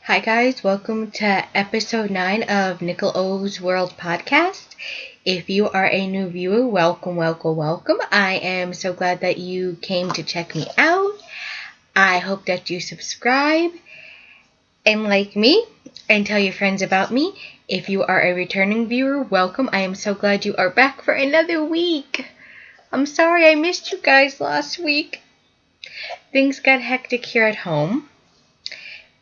Hi guys, welcome to episode 9 of Nickel O's World Podcast. If you are a new viewer, welcome. I am so glad that you came to check me out. I hope that you subscribe and like me and tell your friends about me. If you are a returning viewer, welcome. I am so glad you are back for another week. I'm sorry I missed you guys last week. Things got hectic here at home,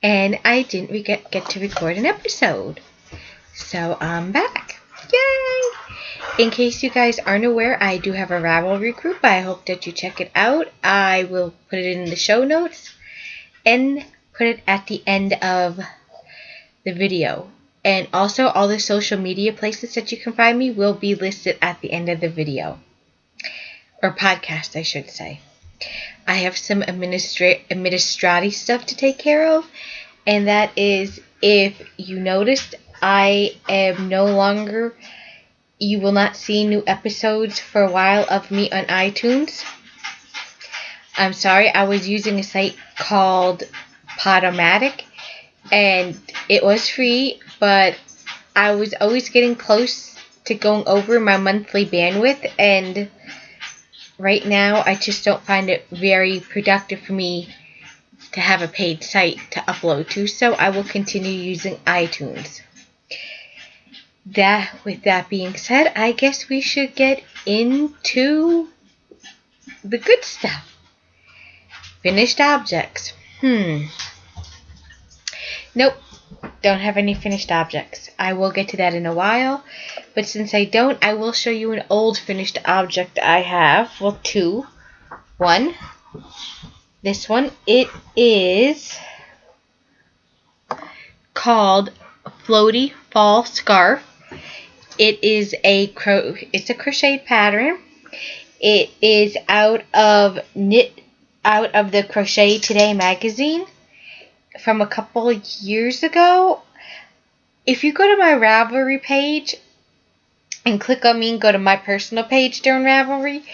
and I didn't get to record an episode. So I'm back. Yay! In case you guys aren't aware, I do have a Ravelry group. I hope that you check it out. I will put it in the show notes and put it at the end of the video. And also all the social media places that you can find me will be listed at the end of the video. Or podcast, I should say. I have some administrative stuff to take care of. And that is, if you noticed, I am no longer, you will not see new episodes for a while of me on iTunes. I'm sorry, I was using a site called Podomatic, and it was free, but I was always getting close to going over my monthly bandwidth, and right now I just don't find it very productive for me to have a paid site to upload to, so I will continue using iTunes. With that being said, I guess we should get into the good stuff. Finished objects. Nope, don't have any finished objects. I will get to that in a while, but since I don't, I will show you an old finished object I have. Well, two. One. This one, it is called Floaty Fall Scarf. It is it's a crochet pattern. It is out of the Crochet Today magazine from a couple years ago. If you go to my Ravelry page and click on me and go to my personal page during Ravelry,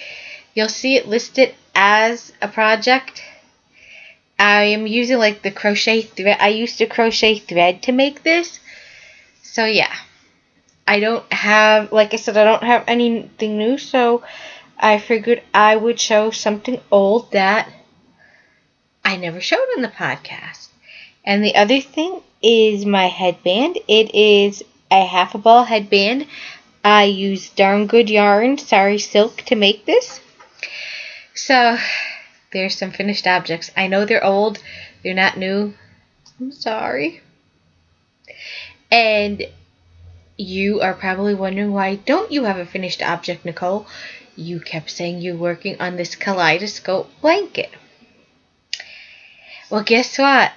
you'll see it listed as a project. I am using the crochet thread. I used a crochet thread to make this. So yeah. I don't have, like I said, I don't have anything new, so I figured I would show something old that I never showed on the podcast. And the other thing is my headband. It is a half a ball headband. I use Darn Good Yarn, Sari Silk, to make this. So there's some finished objects. I know they're old. They're not new. I'm sorry. And you are probably wondering, why don't you have a finished object, Nicole? You kept saying you're working on this kaleidoscope blanket. Well, guess what?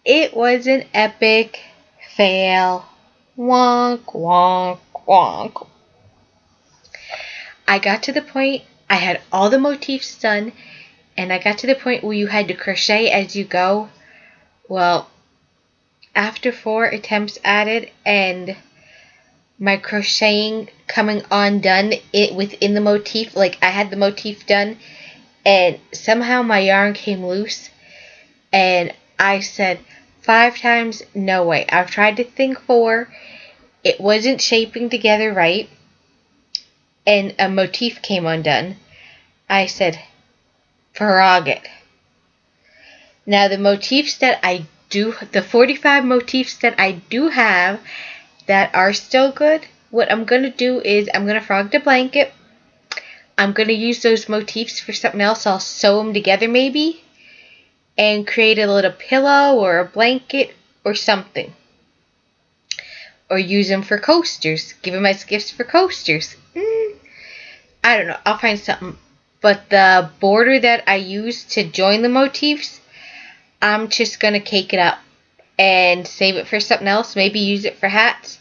It was an epic fail. Wonk, wonk, wonk. I got to the point, I had all the motifs done, and I got to the point where you had to crochet as you go. Well, after 4 attempts at it, and my crocheting coming undone within the motif, I had the motif done, and somehow my yarn came loose, and I said 5 times, no way. I've tried to think 4, it wasn't shaping together right, and a motif came undone. I said, frog it. Now the motifs that I do, the 45 motifs that I do have that are still good, what I'm going to do is I'm going to frog the blanket. I'm going to use those motifs for something else. I'll sew them together maybe and create a little pillow or a blanket or something. Or use them for coasters. Give them as gifts for coasters. I don't know. I'll find something. But the border that I use to join the motifs, I'm just going to cake it up and save it for something else. Maybe use it for hats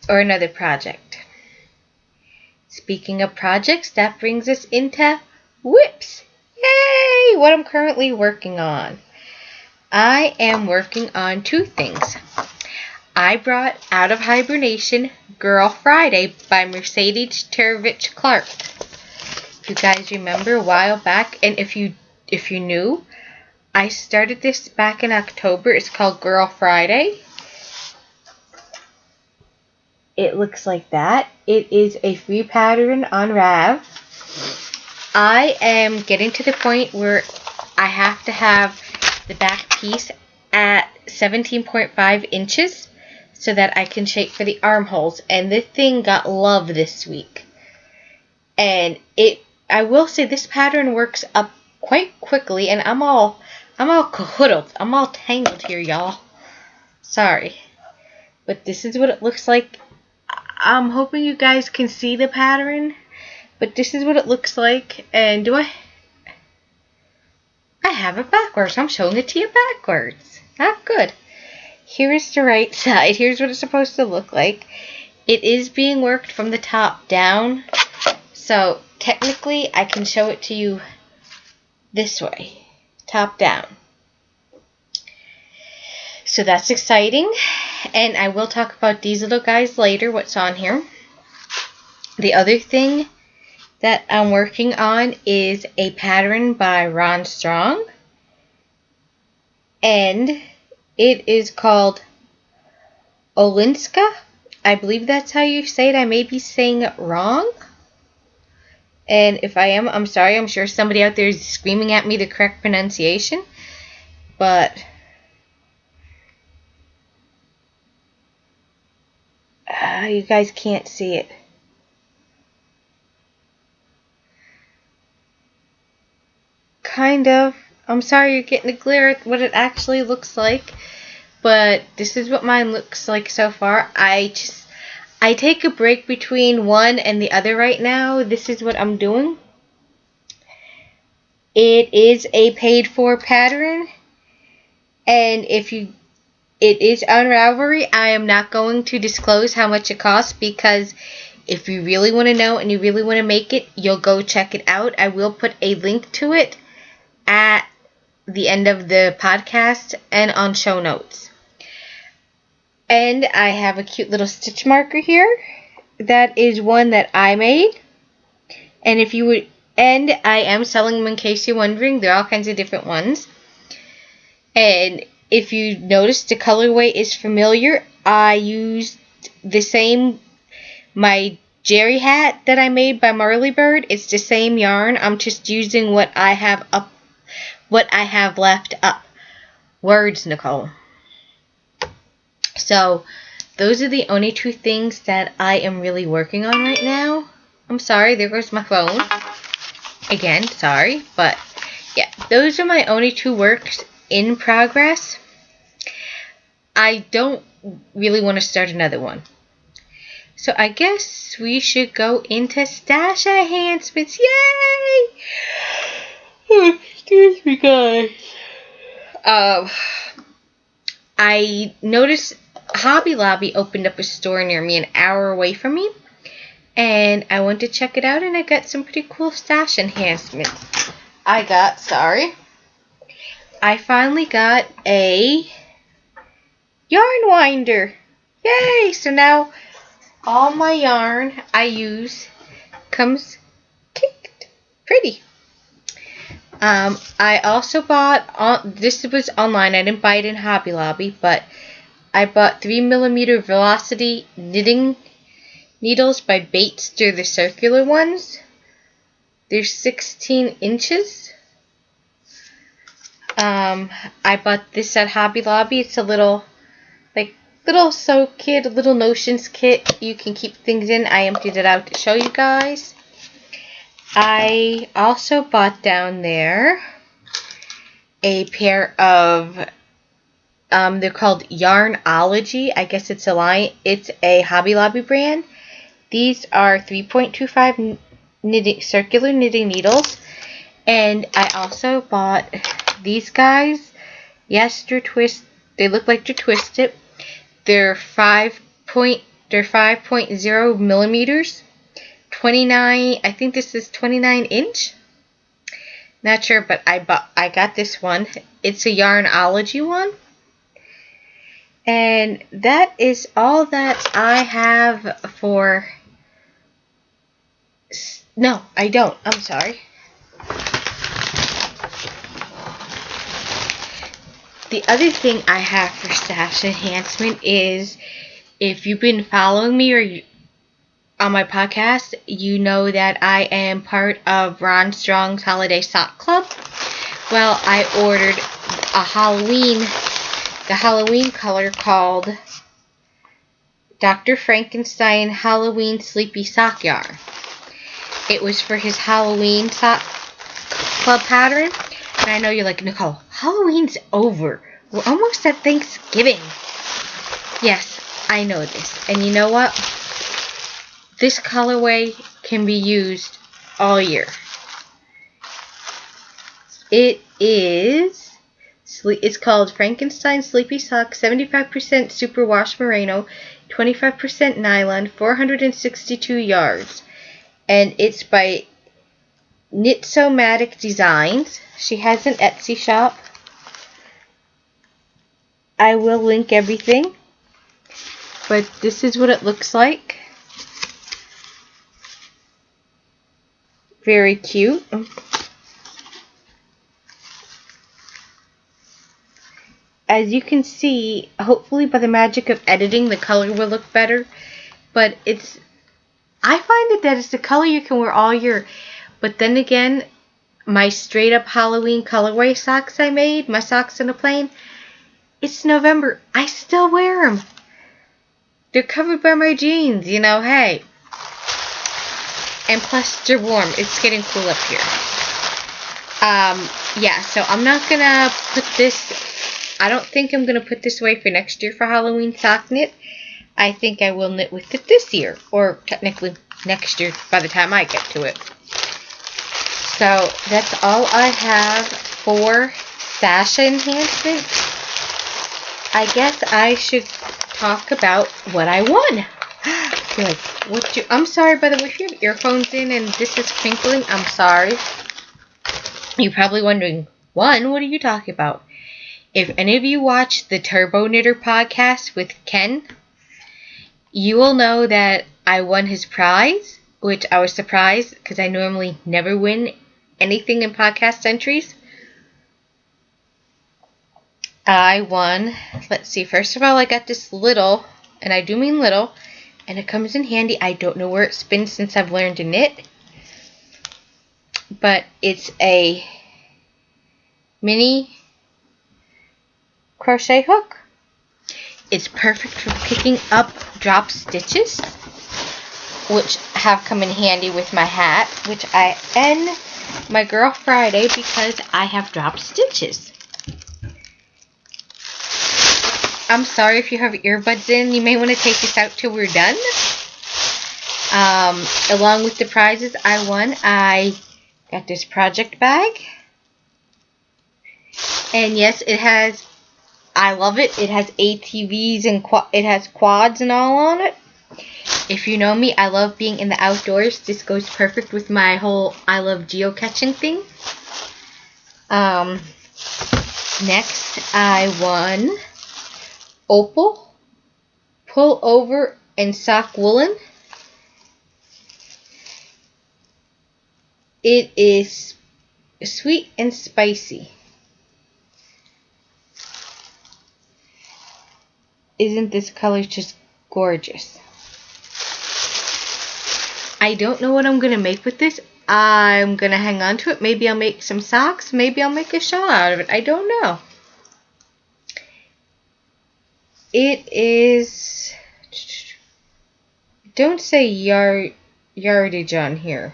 or another project. Speaking of projects, that brings us into whips. Yay! What I'm currently working on. I am working on 2 things. I brought Out of Hibernation Girl Friday by Mercedes Tervich Clark. If you guys remember a while back, and if you're new, I started this back in October. It's called Girl Friday. It looks like that. It is a free pattern on Rav. I am getting to the point where I have to have the back piece at 17.5 inches so that I can shape for the armholes. And this thing got love this week. And I will say this pattern works up quite quickly, and I'm all cahoodled. I'm all tangled here, y'all. Sorry. But this is what it looks like. I'm hoping you guys can see the pattern. But this is what it looks like. And I have it backwards. I'm showing it to you backwards. Not good. Here is the right side. Here's what it's supposed to look like. It is being worked from the top down. So technically I can show it to you this way. Top down. So that's exciting. And I will talk about these little guys later, what's on here. The other thing that I'm working on is a pattern by Ron Strong. And it is called Olinska. I believe that's how you say it. I may be saying it wrong. And if I am, I'm sorry. I'm sure somebody out there is screaming at me the correct pronunciation. But you guys can't see it. Kind of. I'm sorry you're getting a glare at what it actually looks like. But this is what mine looks like so far. I take a break between one and the other right now. This is what I'm doing. It is a paid for pattern. And it is on Ravelry. I am not going to disclose how much it costs because if you really want to know and you really want to make it, you'll go check it out. I will put a link to it at the end of the podcast and on show notes. And I have a cute little stitch marker here. That is one that I made. And I am selling them in case you're wondering. There are all kinds of different ones. And if you notice, the colorway is familiar. I used the same, my Jerry hat that I made by Marley Bird. It's the same yarn. I'm just using what I have left up. Words, Nicole. So, those are the only two things that I am really working on right now. I'm sorry, there goes my phone. Again, sorry. But, yeah, those are my only two works in progress. I don't really want to start another one. So, I guess we should go into stash enhancements. Yay! Oh, excuse me, guys. I noticed Hobby Lobby opened up a store near me an hour away from me. And I went to check it out and I got some pretty cool stash enhancements. I finally got a yarn winder. Yay! So now all my yarn I use comes kicked pretty. I also bought, this was online, I didn't buy it in Hobby Lobby, but I bought 3mm Velocity knitting needles by Bates. They're the circular ones. They're 16 inches. I bought this at Hobby Lobby. It's a little sew kit, a little notions kit you can keep things in. I emptied it out to show you guys. I also bought down there a pair of, they're called Yarnology. I guess it's a line. It's a Hobby Lobby brand. These are 3.25 circular knitting needles. And I also bought these guys. Yes, they look like they're twisted. They're 5.0 millimeters. 29, I think this is 29 inch. Not sure, but I got this one. It's a Yarnology one. And that is all that I have for... No, I don't. I'm sorry. the other thing I have for stash enhancement is, if you've been following me or on my podcast, you know that I am part of Ron Strong's Holiday Sock Club. Well, I ordered the Halloween color called Dr. Frankenstein Halloween Sleepy Sock Yarn. It was for his Halloween sock club pattern. And I know you're like, Nicole, Halloween's over. We're almost at Thanksgiving. Yes, I know this. And you know what? This colorway can be used all year. It's called Frankenstein Sleepy Sock, 75% superwash merino, 25% nylon, 462 yards. And it's by Knitsomatic Designs. She has an Etsy shop. I will link everything. But this is what it looks like. Very cute. As you can see, hopefully by the magic of editing, the color will look better. But I find that it's the color you can wear all year. But then again, my straight up Halloween colorway socks I made, my socks in a plain, it's November. I still wear them. They're covered by my jeans, hey. And plus, they're warm. It's getting cool up here. Yeah, so I'm not going to put this... I don't think I'm going to put this away for next year for Halloween sock knit. I think I will knit with it this year. Or technically next year by the time I get to it. So that's all I have for stash enhancement. I guess I should talk about what I won. You're like, I'm sorry, by the way, if you have earphones in and this is crinkling, I'm sorry. You're probably wondering, what are you talking about? If any of you watch the Turbo Knitter podcast with Ken, you will know that I won his prize, which I was surprised because I normally never win anything in podcast entries. I won, let's see, first of all, I got this little, and I do mean little, and it comes in handy. I don't know where it's been since I've learned to knit, but it's a mini crochet hook. It's perfect for picking up drop stitches, which have come in handy with my hat, which I end my Girl Friday because I have dropped stitches. I'm sorry if you have earbuds in. You may want to take this out till we're done. Along with the prizes I won, I got this project bag. And yes, I love it. It has ATVs and it has quads and all on it. If you know me, I love being in the outdoors. This goes perfect with my whole I love geocaching thing. Next, I won Opal Pull Over and Sock Woolen. It is sweet and spicy. Isn't this color just gorgeous? I don't know what I'm going to make with this. I'm going to hang on to it. Maybe I'll make some socks. Maybe I'll make a shawl out of it. I don't know. It is... Don't say yardage on here.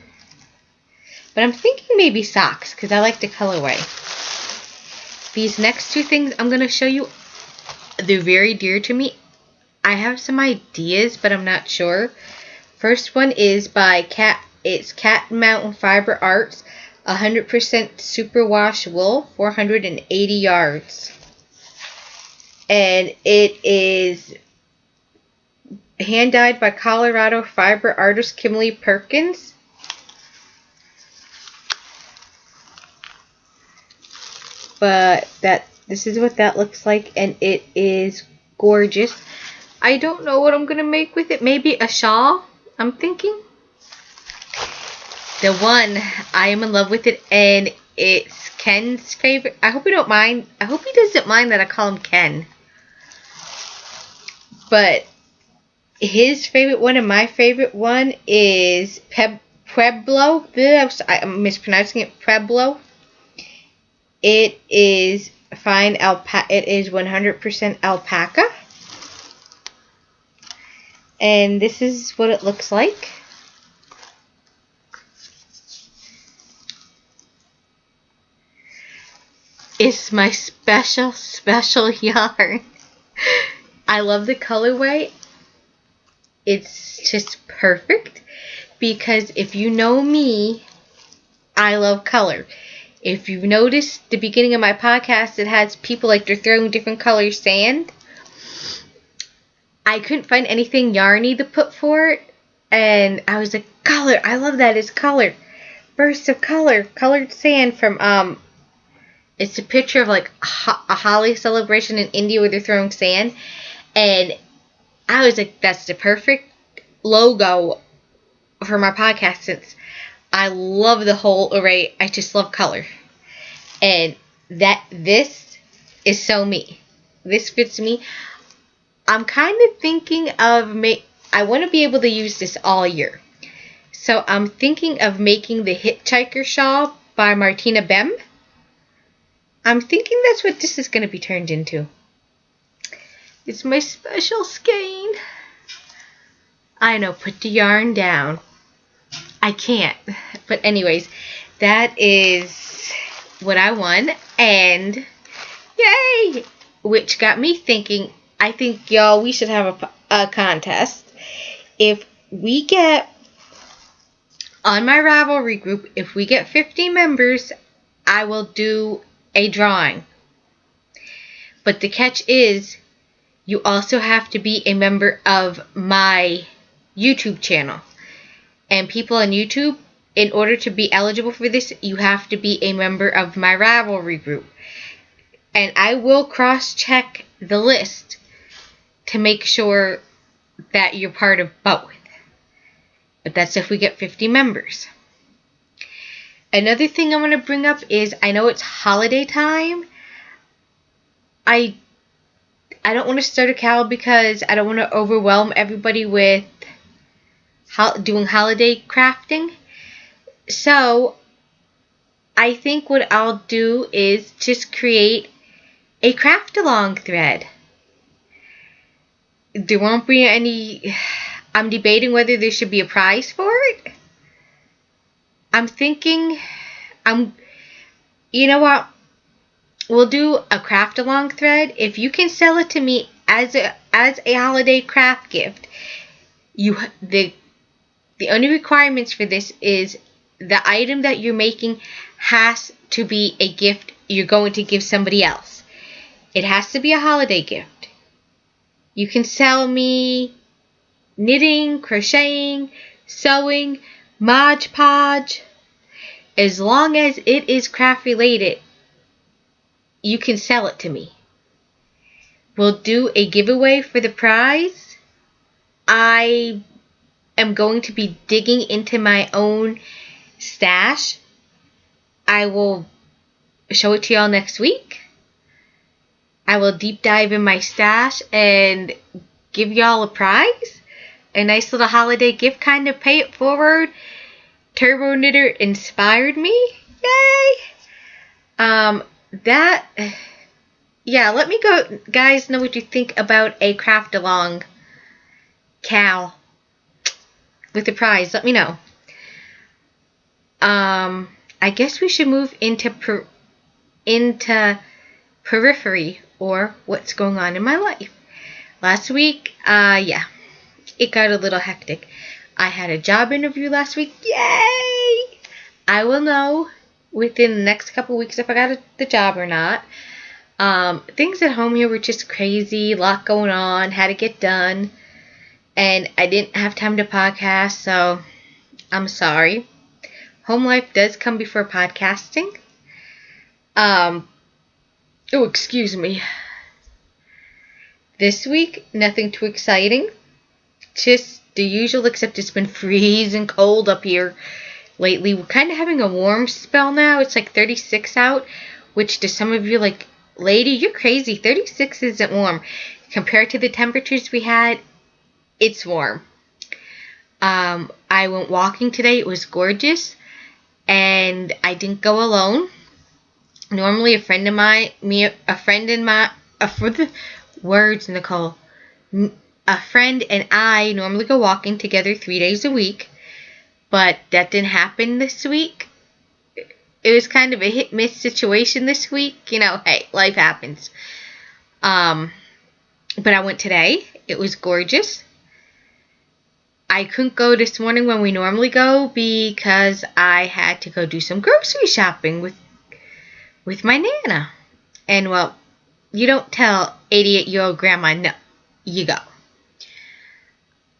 But I'm thinking maybe socks because I like the colorway. These next two things I'm going to show you, they're very dear to me. I have some ideas, but I'm not sure. First one is by Cat Mountain Fiber Arts, 100% superwash wool, 480 yards. And it is hand-dyed by Colorado fiber artist Kimberly Perkins. But this is what that looks like, and it is gorgeous. I don't know what I'm going to make with it. Maybe a shawl, I'm thinking. The one, I am in love with it, and It's Ken's favorite. I hope you don't mind. I hope he doesn't mind that I call him Ken. But his favorite one and my favorite one is Pueblo. I'm mispronouncing it. Pueblo. It is fine It is 100% alpaca. And this is what it looks like. It's my special yarn. I love the colorway. It's just perfect because if you know me, I love color. If you've noticed the beginning of my podcast, it has people like they're throwing different color sand. I couldn't find anything yarny to put for it, and I was like, color, I love that, it's color. Bursts of color, colored sand from, it's a picture of like a Holi celebration in India where they're throwing sand, and I was like, that's the perfect logo for my podcast since I love the whole array. I just love color. And this is so me. This fits me. I'm kind of thinking of I want to be able to use this all year. So I'm thinking of making the Hitchhiker Shawl by Martina Bem. I'm thinking that's what this is going to be turned into. It's my special skein. I know, put the yarn down. I can't. But anyways, that is what I won. And yay! Which got me thinking, I think, y'all, we should have a contest. If we get, on my Ravelry group, if we get 50 members, I will do a drawing. But the catch is, you also have to be a member of my YouTube channel. And people on YouTube, in order to be eligible for this, you have to be a member of my Ravelry group. And I will cross-check the list to make sure that you're part of both. But that's if we get 50 members. Another thing I'm going to bring up is, I know it's holiday time. I don't want to start a cal because I don't want to overwhelm everybody with doing holiday crafting. So I think what I'll do is just create a craft along thread. There won't be any. I'm debating whether there should be a prize for it. I'm thinking, you know what? We'll do a craft along thread. If you can sell it to me as a holiday craft gift, the only requirements for this is the item that you're making has to be a gift you're going to give somebody else. It has to be a holiday gift. You can sell me knitting, crocheting, sewing, Mod Podge. As long as it is craft related, you can sell it to me. We'll do a giveaway for the prize. I am going to be digging into my own stash. I will show it to y'all next week. I will deep dive in my stash and give y'all a prize. A nice little holiday gift, kind of pay it forward. Turbo Knitter inspired me. Yay! Let me go, guys, know what you think about a craft along cal with the prize. Let me know. I guess we should move into periphery, or what's going on in my life. Last week, it got a little hectic. I had a job interview last week. Yay! I will know within the next couple weeks if I got the job or not. Things at home here were just crazy. A lot going on. Had to get done. And I didn't have time to podcast, so I'm sorry. Home life does come before podcasting. Excuse me. This week, nothing too exciting. Just the usual, except it's been freezing cold up here. lately. We're kind of having a warm spell now. It's like 36 out, which to some of you, like, lady, you're crazy. 36 isn't warm. Compared to the temperatures we had, it's warm. I went walking today. It was gorgeous. And I didn't go alone. Normally, a friend and I normally go walking together 3 days a week. But that didn't happen this week. It was kind of a hit-miss situation this week. You know, hey, life happens. But I went today. It was gorgeous. I couldn't go this morning when we normally go because I had to go do some grocery shopping with my Nana. And, well, you don't tell 88-year-old grandma no. You go.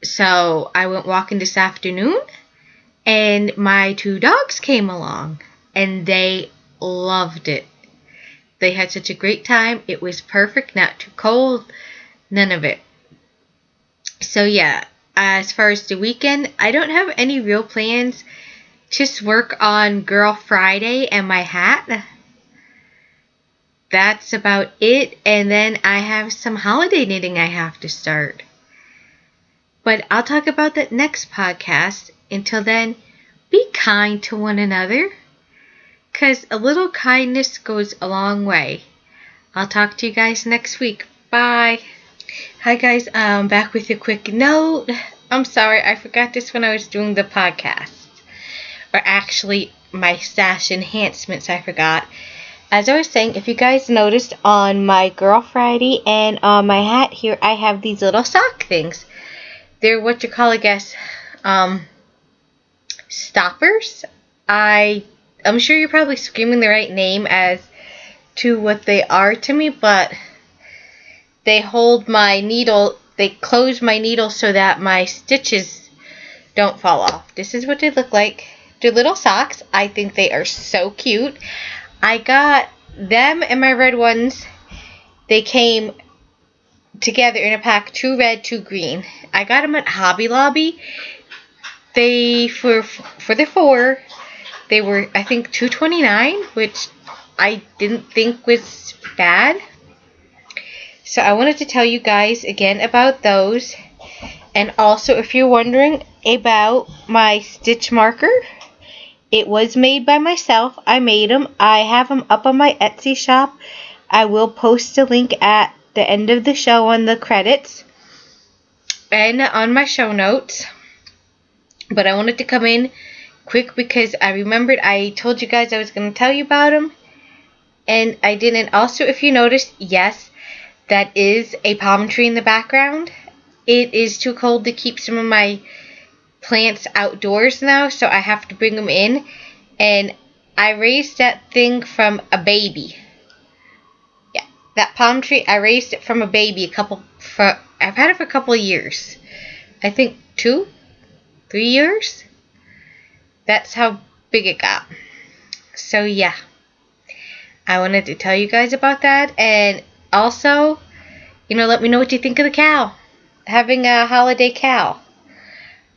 So I went walking this afternoon, and my 2 dogs came along, and they loved it. They had such a great time. It was perfect, not too cold, none of it. So yeah, as far as the weekend, I don't have any real plans. Just work on Girl Friday and my hat. That's about it. And then I have some holiday knitting I have to start. But I'll talk about that next podcast. Until then, be kind to one another, 'cause a little kindness goes a long way. I'll talk to you guys next week. Bye. Hi guys, I'm back with a quick note. I'm sorry, I forgot this when I was doing the podcast. Or actually, my stash enhancements I forgot. As I was saying, if you guys noticed on my Girl Friday and on my hat here, I have these little sock things. They're what you call, I guess, stoppers. I'm sure you're probably screaming the right name as to what they are to me, but they hold my needle, they close my needle so that my stitches don't fall off. This is what they look like. They're little socks. I think they are so cute. I got them and my red ones. They came together in a pack, 2 red, 2 green. I got them at Hobby Lobby. They, for the 4, they were, I think, $2.29, which I didn't think was bad. So I wanted to tell you guys again about those. And also, if you're wondering about my stitch marker, it was made by myself. I made them. I have them up on my Etsy shop. I will post a link at the end of the show on the credits and on my show notes. But I wanted to come in quick because I remembered I told you guys I was going to tell you about them, and I didn't. Also, if you noticed, yes, that is a palm tree in the background. It is too cold to keep some of my plants outdoors now, so I have to bring them in. And I raised that thing from a baby. Yeah, that palm tree, I raised it from a baby I've had it for a couple of years. I think 2, 3 years. That's how big it got. So yeah, I wanted to tell you guys about that. And also, let me know what you think of the cow. Having a holiday cow.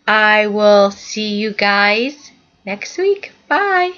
I will see you guys next week. Bye.